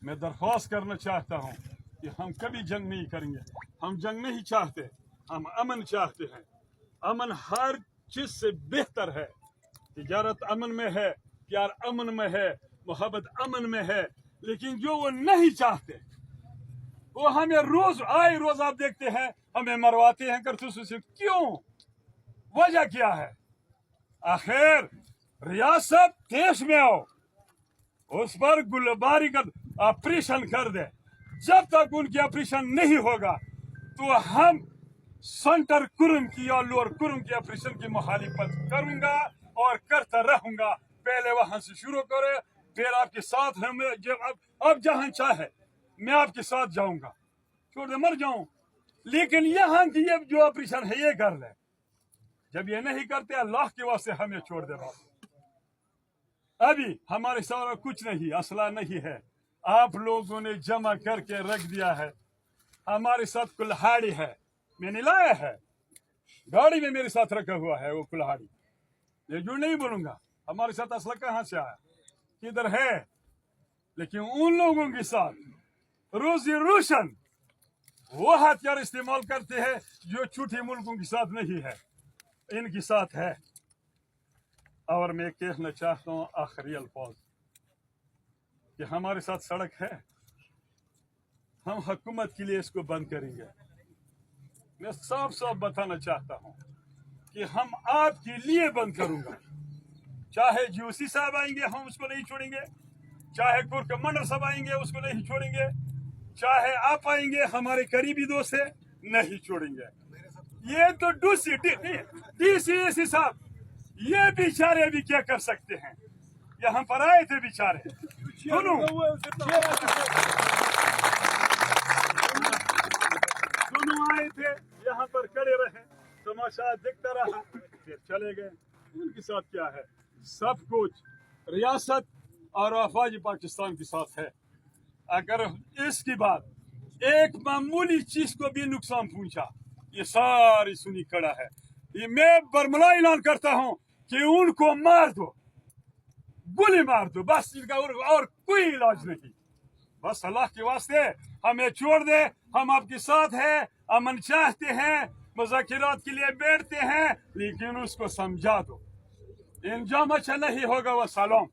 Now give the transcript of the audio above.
मैं दरख्वास्त करना चाहता हूँ कि हम कभी जंग नहीं करेंगे। हम जंग नहीं चाहते, हम अमन चाहते हैं। अमन हर चीज से बेहतर है। तिजारत अमन में है, प्यार अमन में है, मोहब्बत अमन में है। लेकिन जो वो नहीं चाहते वो हमें रोज आए रोज आप देखते हैं हमें मरवाते हैं करतूत से। क्यों? वजह क्या है? आखिर रियासत देश में हो, उस पर गुलबारी कर ऑपरेशन कर दे। जब तक उनकी ऑपरेशन नहीं होगा तो हम सेंटर कुरुम की और लोअर कुरुम की ऑपरेशन की मुखालिफत करूंगा और करता रहूंगा। पहले वहां से शुरू करे, फिर आपके साथ हम जब अब जहां चाहे मैं आपके साथ जाऊंगा, छोड़ दे मर जाऊं। लेकिन यहाँ की ये जो ऑपरेशन है ये कर ले। जब ये नहीं करते अल्लाह के वास्ते हमें छोड़ दे बाप। अभी हमारे साथ कुछ नहीं, असला नहीं है, आप लोगों ने जमा करके रख दिया है। हमारे साथ कुल्हाड़ी है, मैंने लाया है, गाड़ी में मेरे साथ रखा हुआ है वो कुल्हाड़ी। ये जो नहीं बोलूंगा हमारे साथ असला कहाँ से आया, किधर है। लेकिन उन लोगों के साथ रोजी रोशन वो हथियार इस्तेमाल करते हैं जो छूटे मुल्कों के साथ नहीं है, इनके साथ है। और मैं कहना चाहता हूँ आखिरी अल्फाज कि हमारे साथ सड़क है, हम हुकूमत के लिए इसको बंद करेंगे। मैं साफ साफ बताना चाहता हूँ कि हम आपके लिए बंद करूंगा। चाहे जीओसी साहब आएंगे हम उसको नहीं छोड़ेंगे, चाहे कुर कमांडर साहब आएंगे उसको नहीं छोड़ेंगे, चाहे आप आएंगे हमारे करीबी दोस्त है नहीं छोड़ेंगे। ये तो डीसीएसी साहब ये बेचारे भी क्या कर सकते हैं, यहाँ पर आए थे बेचारे। सुनो आए थे, यहाँ पर खड़े रहे, तमाशा देखता रहा, फिर चले गए। उनके साथ क्या है, सब कुछ रियासत और अफवाज पाकिस्तान के साथ है। अगर इसके बाद एक मामूली चीज को भी नुकसान पहुंचा ये सारी सुनी खड़ा है। ये मैं बरमला ऐलान करता हूं कि उनको मार दो, गोली मार दो, बस इनका और कोई इलाज नहीं। बस अल्लाह के वास्ते हमें छोड़ दे, हम आपके साथ हैं, अमन चाहते हैं, मुज़ाकिरात के लिए बैठते हैं, लेकिन उसको समझा दो। इंजाम अच्छा नहीं होगा। वसलाम।